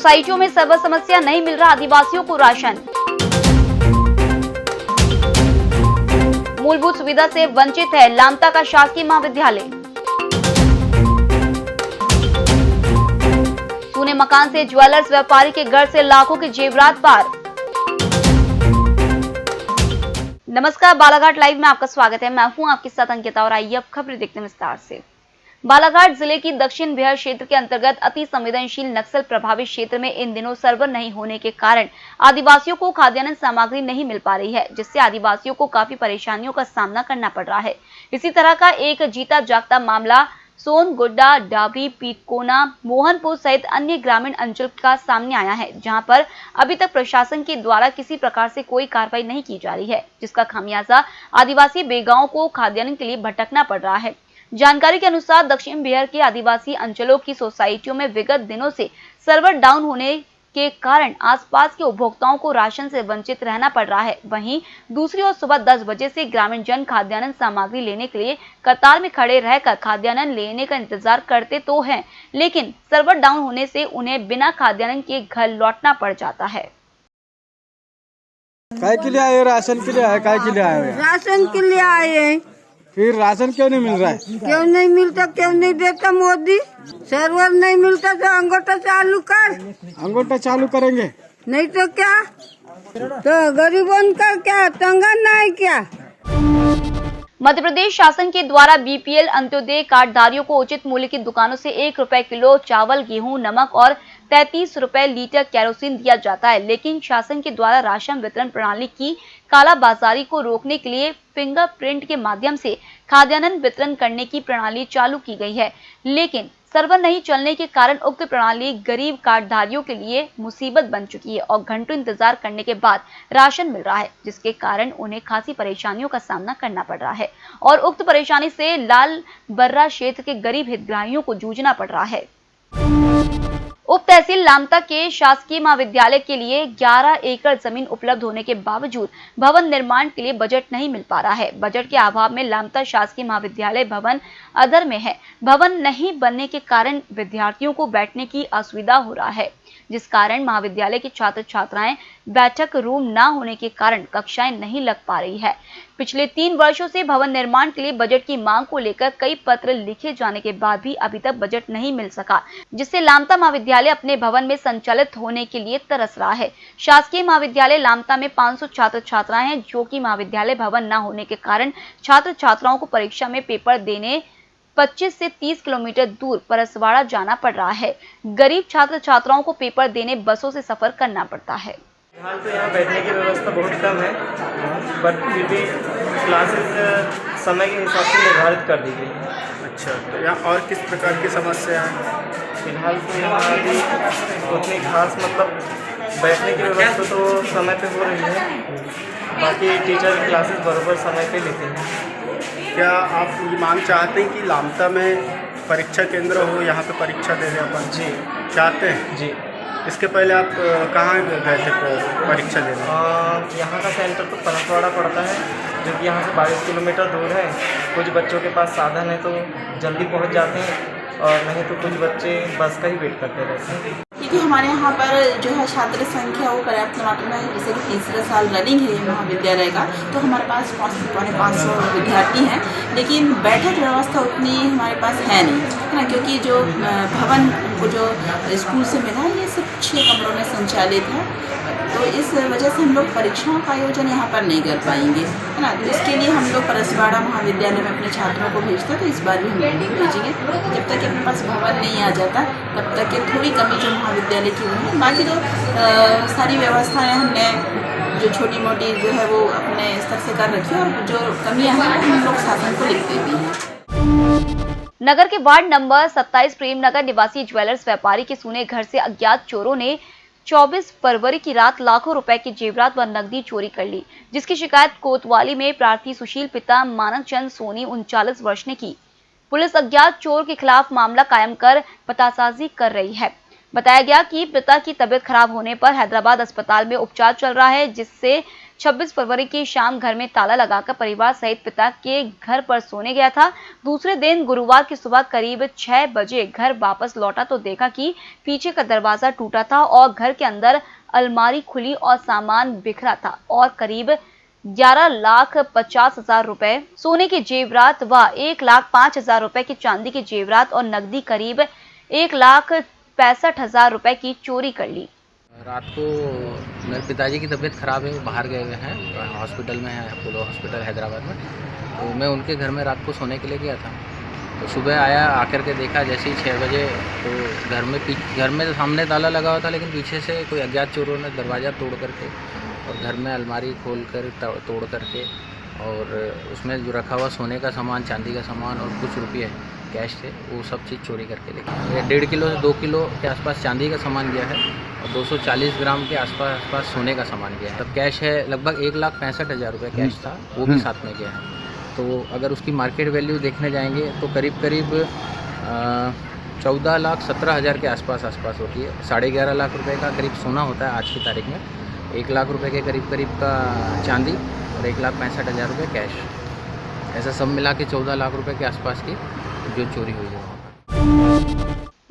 सोसाइटियों में सर्वर समस्या, नहीं मिल रहा आदिवासियों को राशन। मूलभूत सुविधा से वंचित है लामता का शासकीय महाविद्यालय। सूने मकान से ज्वेलर्स व्यापारी के घर से लाखों के जेवरात पार। नमस्कार, बालाघाट लाइव में आपका स्वागत है। मैं हूं आपके साथ अंकिता और आइए अब खबरें देखते हैं विस्तार से। बालाघाट जिले की दक्षिण बिहार क्षेत्र के अंतर्गत अति संवेदनशील नक्सल प्रभावित क्षेत्र में इन दिनों सर्वर नहीं होने के कारण आदिवासियों को खाद्यान्न सामग्री नहीं मिल पा रही है, जिससे आदिवासियों को काफी परेशानियों का सामना करना पड़ रहा है। इसी तरह का एक जीता जागता मामला सोनगुड्डा, डाबरी, पीतकोना, मोहनपुर सहित अन्य ग्रामीण अंचल का सामने आया है, जहां पर अभी तक प्रशासन के द्वारा किसी प्रकार से कोई कार्रवाई नहीं की जा रही है, जिसका खामियाजा आदिवासी बेगांव को खाद्यान्न के लिए भटकना पड़ रहा है। जानकारी के अनुसार दक्षिण बिहार के आदिवासी अंचलों की सोसाइटियों में विगत दिनों से सर्वर डाउन होने के कारण आसपास के उपभोक्ताओं को राशन से वंचित रहना पड़ रहा है। वहीं दूसरी ओर सुबह 10 बजे से ग्रामीण जन खाद्यान्न सामग्री लेने के लिए कतार में खड़े रहकर खाद्यान्न लेने का इंतजार करते तो हैं, लेकिन सर्वर डाउन होने से उन्हें बिना खाद्यान्न के घर लौटना पड़ जाता है। काय के लिए आए? राशन के लिए आए? काय के लिए आए? राशन के लिए आए। फिर राशन क्यों नहीं मिल रहा है? क्यों नहीं मिलता? क्यों नहीं देता मोदी? सर्वर नहीं मिलता तो अंगूठा चालू कर। अंगूठा चालू करेंगे नहीं तो क्या? तो गरीबों का क्या तंगा नहीं क्या? मध्य प्रदेश शासन के द्वारा बीपीएल अंत्योदय कार्डधारियों को उचित मूल्य की दुकानों से 1 रुपए किलो चावल, गेहूं, नमक और 33 रुपए लीटर केरोसिन दिया जाता है, लेकिन शासन के द्वारा राशन वितरण प्रणाली की कालाबाजारी को रोकने के लिए फिंगरप्रिंट के माध्यम से खाद्यान्न वितरण करने की प्रणाली चालू की गई है, लेकिन सर्वर नहीं चलने के कारण उक्त प्रणाली गरीब कार्डधारियों के लिए मुसीबत बन चुकी है और घंटों इंतजार करने के बाद राशन मिल रहा है, जिसके कारण उन्हें खासी परेशानियों का सामना करना पड़ रहा है और उक्त परेशानी से लाल बर्रा क्षेत्र के गरीब हितग्राहियों को जूझना पड़ रहा है। उप तहसील लामता के शासकीय महाविद्यालय के लिए 11 एकड़ जमीन उपलब्ध होने के बावजूद भवन निर्माण के लिए बजट नहीं मिल पा रहा है। बजट के अभाव में लामता शासकीय महाविद्यालय भवन अधर में है। भवन नहीं बनने के कारण विद्यार्थियों को बैठने की असुविधा हो रहा है, जिस कारण महाविद्यालय के छात्र छात्राएं बैठक रूम न होने के कारण कक्षाएं नहीं लग पा रही है। पिछले 3 वर्षों से भवन निर्माण के लिए बजट की मांग को लेकर कई पत्र लिखे जाने के बाद भी अभी तक बजट नहीं मिल सका, जिससे लामता महाविद्यालय अपने भवन में संचालित होने के लिए तरस रहा है। शासकीय महाविद्यालय लामता में 500 छात्र छात्राएं हैं, जो कि महाविद्यालय भवन न होने के कारण छात्र छात्राओं को परीक्षा में पेपर देने 25 से 30 किलोमीटर दूर परसवाड़ा जाना पड़ रहा है। गरीब छात्र छात्राओं को पेपर देने बसों से सफर करना पड़ता है। फिलहाल तो यहाँ बैठने की व्यवस्था बहुत कम है, बट फिर भी क्लासेस समय के हिसाब से निर्धारित कर दी गई है। अच्छा, तो यहाँ और किस प्रकार की समस्या है? फिलहाल तो यहाँ अभी उतनी खास मतलब बैठने की व्यवस्था तो समय पे हो रही है, बाकी टीचर क्लासेस बराबर समय पे लेते हैं। क्या आप ये मांग चाहते हैं कि लामता में परीक्षा केंद्र हो, यहाँ पे परीक्षा दे दें अपन? जी चाहते हैं जी। इसके पहले आप कहाँ गए थे परीक्षा देने? यहाँ का सेंटर तो परसवाड़ा पड़ता है, जो कि यहाँ से 22 किलोमीटर दूर है। कुछ बच्चों के पास साधन है तो जल्दी पहुँच जाते हैं, और नहीं तो कुछ बच्चे बस का ही वेट करते रहते हैं। क्योंकि हमारे यहाँ पर जो है छात्र संख्या वो पर्याप्त मात्रा में, जैसे कि तीसरा साल रनिंग है महाविद्यालय का, तो हमारे पास 500 विद्यार्थी हैं, लेकिन बैठक व्यवस्था उतनी हमारे पास है नहीं, है ना, क्योंकि जो भवन को जो स्कूल से मिला है ये सिर्फ 6 कमरों में संचालित है, तो इस वजह से हम लोग परीक्षाओं का आयोजन यहाँ पर नहीं कर पाएंगे, है ना। तो इसके लिए हम लोग परसवाड़ा महाविद्यालय में अपने छात्रों को भेजते हैं, तो इस बार भी हम नहीं भेजेंगे। जब तक अपने पास भवन नहीं आ जाता तब तक ये थोड़ी कमी जो महाविद्यालय की हुई है, बाकी तो सारी व्यवस्थाएं हमने जो छोटी मोटी जो है वो अपने स्तर से कर रखी है, और जो कमियाँ हैं हम लोग शासन को लिखते भी हैं। नगर के वार्ड नंबर 27 प्रेमनगर निवासी ज्वेलर्स व्यापारी के सूने घर से अज्ञात चोरों ने 24 फरवरी की रात लाखों रुपए की जेवरात व नकदी चोरी कर ली, जिसकी शिकायत कोतवाली में प्रार्थी सुशील पिता मानव चंद सोनी 39 वर्ष ने की। पुलिस अज्ञात चोर के खिलाफ मामला कायम कर पतासाजी कर रही है। बताया गया कि पिता की तबीयत खराब होने पर हैदराबाद अस्पताल में उपचार चल रहा है, जिससे 26 फरवरी की शाम घर में ताला लगाकर परिवार सहित पिता के घर पर सोने गया था। दूसरे दिन गुरुवार की सुबह करीब 6 बजे घर वापस लौटा तो देखा कि पीछे का दरवाजा टूटा था और घर के अंदर अलमारी खुली और सामान बिखरा था और करीब 11,50,000 रुपए सोने के जेवरात व 1,05,000 रुपए की चांदी के जेवरात और नकदी करीब 1,65,000 रुपए की चोरी कर ली। रात को मेरे पिताजी की तबीयत ख़राब है, वो बाहर गए हुए हैं, हॉस्पिटल में है, अपोलो हॉस्पिटल हैदराबाद में। तो मैं उनके घर में रात को सोने के लिए गया था। तो सुबह आया, आकर के देखा जैसे ही 6 बजे तो घर में सामने ताला लगा हुआ था, लेकिन पीछे से कोई अज्ञात चोरों ने दरवाज़ा तोड़ करके और घर में अलमारी खोल कर तोड़ करके और उसमें जो रखा हुआ सोने का सामान, चांदी का सामान और कुछ रुपये कैश थे, वो सब चीज़ चोरी करके ले गए। 1.5 किलो से 2 किलो के आसपास चांदी का सामान गया है और 240 ग्राम के आसपास सोने का सामान गया है। तब कैश है लगभग 1,65,000 रुपये कैश था, वो भी साथ में गया है। तो अगर उसकी मार्केट वैल्यू देखने जाएंगे तो करीब 14,17,000 के आसपास होती है। 11.5 लाख रुपए का करीब सोना होता है आज की तारीख में, 1 लाख रुपए के करीब का चांदी और 1,65,000 रुपये कैश, ऐसा सब मिला के 14 लाख रुपए के आसपास की जो चोरी हुई है।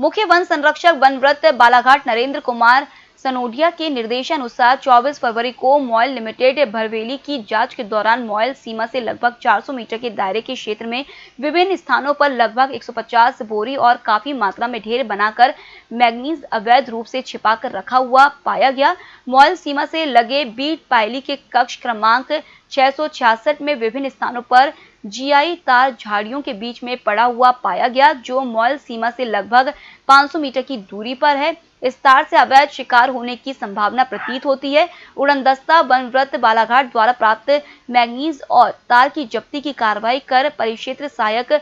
मुख्य वन संरक्षक वनव्रत बालाघाट नरेंद्र कुमार सनोडिया के निर्देशानुसार 24 फरवरी को मॉयल लिमिटेड भरवेली की जांच के दौरान मॉयल सीमा से लगभग 400 मीटर के दायरे के क्षेत्र में विभिन्न स्थानों पर लगभग 150 बोरी और काफी मात्रा में ढेर बनाकर मैग्नीज अवैध रूप से छिपाकर रखा हुआ पाया गया। मॉयल सीमा से लगे बीट पायली के कक्ष क्रमांक 666 में विभिन्न स्थानों पर जीआई तार झाड़ियों के बीच में पड़ा हुआ पाया गया, जो मॉयल सीमा से लगभग 500 मीटर की दूरी पर है। इस तार से अवैध शिकार होने की संभावना प्रतीत होती है। उड़नदस्ता वनव्रत बालाघाट द्वारा प्राप्त मैग्नीज और तार की जब्ती की कार्रवाई कर परिक्षेत्र सहायक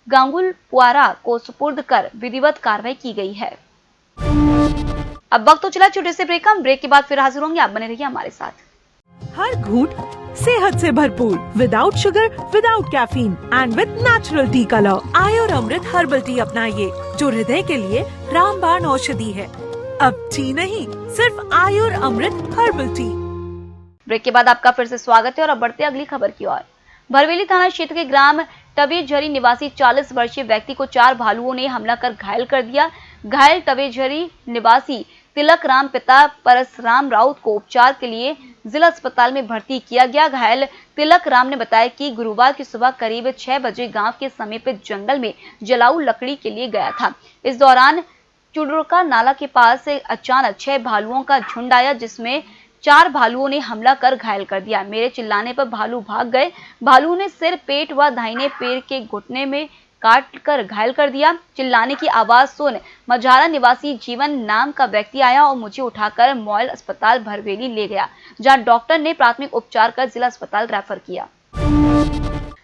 गांगुल पुआरा को सुपुर्द कर विधिवत कार्रवाई की गई है। अब वक्त तो चला छोटे से ब्रेक का, ब्रेक के बाद फिर हाजिर होंगे, आप बने रहिए हमारे साथ। हर घूंट सेहत से भरपूर, without sugar, without caffeine and with natural tea colour. Ayur Amrit herbal tea अपनाइए, जो हृदय के लिए रामबाण औषधि है। अब टी नहीं, सिर्फ आयुर अमृत हर्बल टी। ब्रेक के बाद आपका फिर से स्वागत है और अब बढ़ते अगली खबर की ओर। भरवेली थाना क्षेत्र के ग्राम टवेझरी निवासी 40 वर्षीय व्यक्ति को 4 भालुओं ने हमला कर घायल कर दिया। घायल टवेझरी निवासी तिलक राम पिता परसराम राउत को उपचार के लिए जिला अस्पताल में भर्ती किया गया। घायल तिलक राम ने बताया कि गुरुवार की सुबह करीब 6 बजे गांव के समीप जंगल में जलाऊ लकड़ी के लिए गया था। इस दौरान चुडुरका नाला के पास से अचानक 6 भालुओं का झुंड आया, जिसमें 4 भालुओं ने हमला कर घायल कर दिया। मेरे चिल्लाने पर भालू भाग गए। भालू ने सिर, पेट व दाहिने पैर के घुटने में काट कर घायल कर दिया। चिल्लाने की आवाज सुन मझारा निवासी जीवन नाम का व्यक्ति आया और मुझे उठाकर मॉयल अस्पताल भरवेली ले गया, जहां डॉक्टर ने प्राथमिक उपचार कर जिला अस्पताल रेफर किया।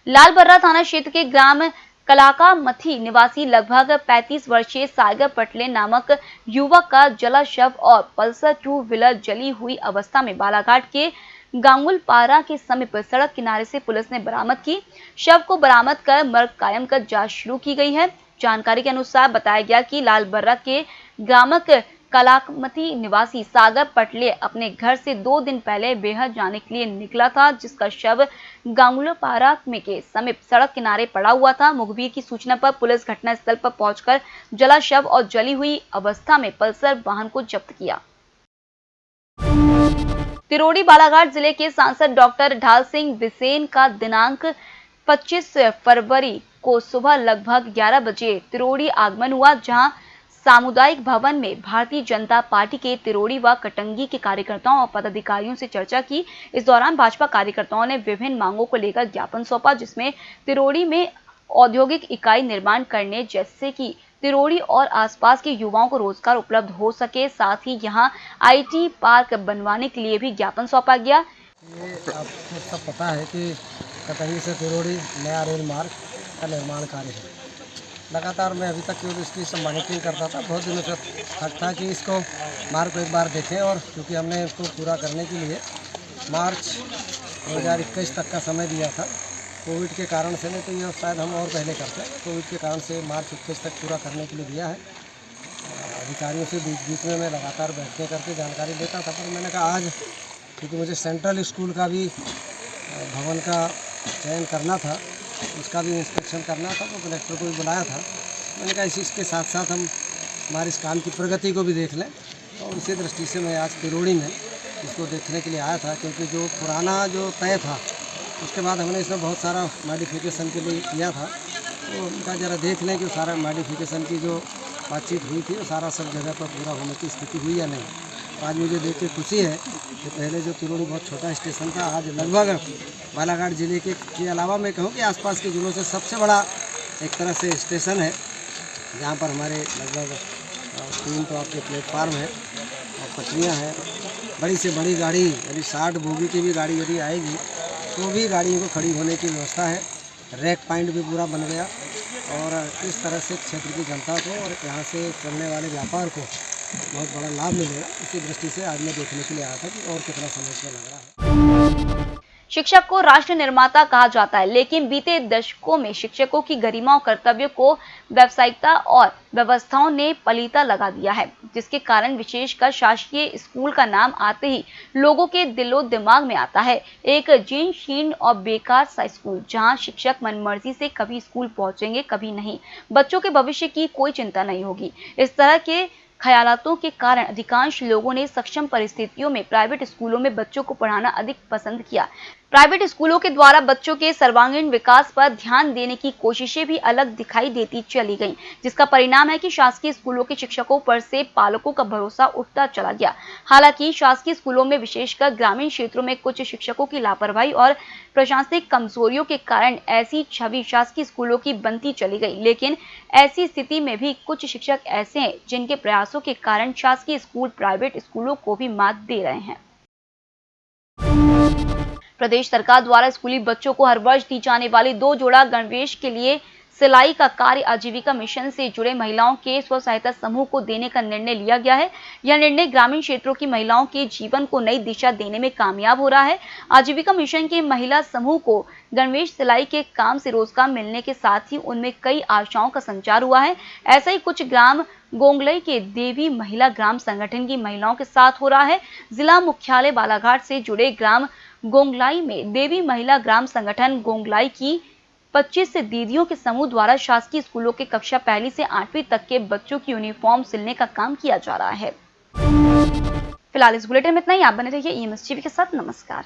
लालबर्रा थाना क्षेत्र के ग्राम कलाका मथी निवासी लगभग 35 वर्षीय सागर पटले नामक युवक का जला शव और पल्सर 2 व्हीलर जली हुई अवस्था में बालाघाट के गांगुलपारा के समीप सड़क किनारे से पुलिस ने बरामद की। शव को बरामद कर मर्ग कायम कर जांच शुरू की गई है। जानकारी के अनुसार बताया गया कि लालबर्रा के ग्रामक कलाकमती निवासी सागर पटले अपने घर से 2 दिन पहले बेहद जाने के लिए निकला था, जिसका शव गांगुलपारा में के समीप सड़क किनारे पड़ा हुआ था। मुखबिर की सूचना पर पुलिस घटनास्थल पर पहुंचकर जला शव और जली हुई अवस्था में पल्सर वाहन को जब्त किया। तिरोड़ी बालाघाट जिले के सांसद डॉक्टर ढाल सिंह बिसेन का दिनांक 25 फरवरी को सुबह लगभग 11 बजे तिरोड़ी आगमन हुआ, जहां सामुदायिक भवन में भारतीय जनता पार्टी के तिरोड़ी व कटंगी के कार्यकर्ताओं और पदाधिकारियों से चर्चा की। इस दौरान भाजपा कार्यकर्ताओं ने विभिन्न मांगों को लेकर ज्ञापन सौंपा, जिसमें तिरोड़ी में औद्योगिक इकाई निर्माण करने, जैसे कि तिरोड़ी और आसपास के युवाओं को रोजगार उपलब्ध हो सके, साथ ही यहां आईटी पार्क बनवाने के लिए भी ज्ञापन सौंपा गया। ये आपको सब पता है कि कटंगी से तिरोड़ी नया रेल मार्ग का निर्माण कार्य है। लगातार मैं अभी तक इसकी मॉनिटरिंग करता था, बहुत दिनों से तक था कि इसको मार्ग को एक बार देखें, और क्योंकि हमने इसको पूरा करने के लिए मार्च 2021 तक का समय दिया था, कोविड के कारण से, नहीं तो ये शायद हम और पहले करते हैं, कोविड के कारण से मार्च 21 तक पूरा करने के लिए दिया है। अधिकारियों से बीच बीच में मैं लगातार बैठकें करके जानकारी लेता था, पर मैंने कहा आज क्योंकि मुझे सेंट्रल स्कूल का भी भवन का चयन करना था, उसका भी इंस्पेक्शन करना था, तो कलेक्टर को भी बुलाया था। मैंने कहा इसके साथ साथ हम हमारे इस काम की प्रगति को भी देख लें, और इसी दृष्टि से मैं आज तिरोड़ी में इसको देखने के लिए आया था। क्योंकि जो पुराना जो तय था उसके बाद हमने इसमें बहुत सारा मॉडिफिकेशन के लिए किया था, तो उनका ज़रा देख लें कि सारा मॉडिफिकेशन की जो बातचीत हुई थी वो सारा सब जगह पर पूरा होने की स्थिति हुई या नहीं। तो आज मुझे देख के खुशी है कि पहले जो तिरोड़ी बहुत छोटा स्टेशन था, आज लगभग बालाघाट जिले के अलावा मैं कहूँ कि आसपास के जिलों से सबसे बड़ा एक तरह से स्टेशन है, जहाँ पर हमारे लगभग 3 तो आपके प्लेटफार्म है और पटरियाँ हैं। बड़ी से बड़ी गाड़ी यानी 60 बोगी की भी गाड़ी यदि आएगी तो भी गाड़ियों को खड़ी होने की व्यवस्था है। रैक पॉइंट भी पूरा बन गया, और इस तरह से क्षेत्र की जनता को और यहाँ से चलने वाले व्यापार को बहुत बड़ा लाभ मिलेगा। इसी दृष्टि से आज मैं देखने के लिए आया था कि और कितना समय इसमें लग रहा है। शिक्षक को राष्ट्र निर्माता कहा जाता है, लेकिन बीते दशकों में शिक्षकों की गरिमा और कर्तव्य को व्यावसायिकता और व्यवस्थाओं ने पलीता लगा दिया है, जिसके कारण विशेषकर शासकीय स्कूल का नाम आते ही लोगों के दिलो दिमाग में आता है एक जीर्ण शीर्ण और बेकार सा स्कूल, जहां शिक्षक मनमर्जी से कभी स्कूल पहुंचेंगे कभी नहीं, बच्चों के भविष्य की कोई चिंता नहीं होगी। इस तरह के ख्यालातों के कारण अधिकांश लोगों ने सक्षम परिस्थितियों में प्राइवेट स्कूलों में बच्चों को पढ़ाना अधिक पसंद किया। प्राइवेट स्कूलों के द्वारा बच्चों के सर्वांगीण विकास पर ध्यान देने की कोशिशें भी अलग दिखाई देती चली गईं, जिसका परिणाम है कि शासकीय स्कूलों के शिक्षकों पर से पालकों का भरोसा उठता चला गया। हालांकि शासकीय स्कूलों में विशेषकर ग्रामीण क्षेत्रों में कुछ शिक्षकों की लापरवाही और प्रशासनिक कमजोरियों के कारण ऐसी छवि शासकीय स्कूलों की बनती चली गई, लेकिन ऐसी स्थिति में भी कुछ शिक्षक ऐसे हैं जिनके प्रयासों के कारण शासकीय स्कूल प्राइवेट स्कूलों को भी मात दे रहे हैं। प्रदेश सरकार द्वारा स्कूली बच्चों को हर वर्ष दी जाने वाली 2 जोड़ा गणवेश के लिए सिलाई का कार्य आजीविका मिशन से जुड़े महिलाओं के स्व सहायता समूह को देने का निर्णय लिया गया है। यह निर्णय ग्रामीण क्षेत्रों की महिलाओं के जीवन को नई दिशा देने में कामयाब हो रहा है। आजीविका मिशन के महिला समूह को गणवेश सिलाई के काम से रोजगार मिलने के साथ ही उनमें कई आशाओं का संचार हुआ है। ऐसा ही कुछ ग्राम गोंगलई के देवी महिला ग्राम संगठन की महिलाओं के साथ हो रहा है। जिला मुख्यालय बालाघाट से जुड़े ग्राम गोंगलाई में देवी महिला ग्राम संगठन गोंगलाई की 25 दीदियों के समूह द्वारा शासकीय स्कूलों के कक्षा 1 से 8वीं तक के बच्चों की यूनिफॉर्म सिलने का काम किया जा रहा है। फिलहाल इस बुलेटिन में इतना ही। आप बने रहिए EMS टीवी के साथ। नमस्कार।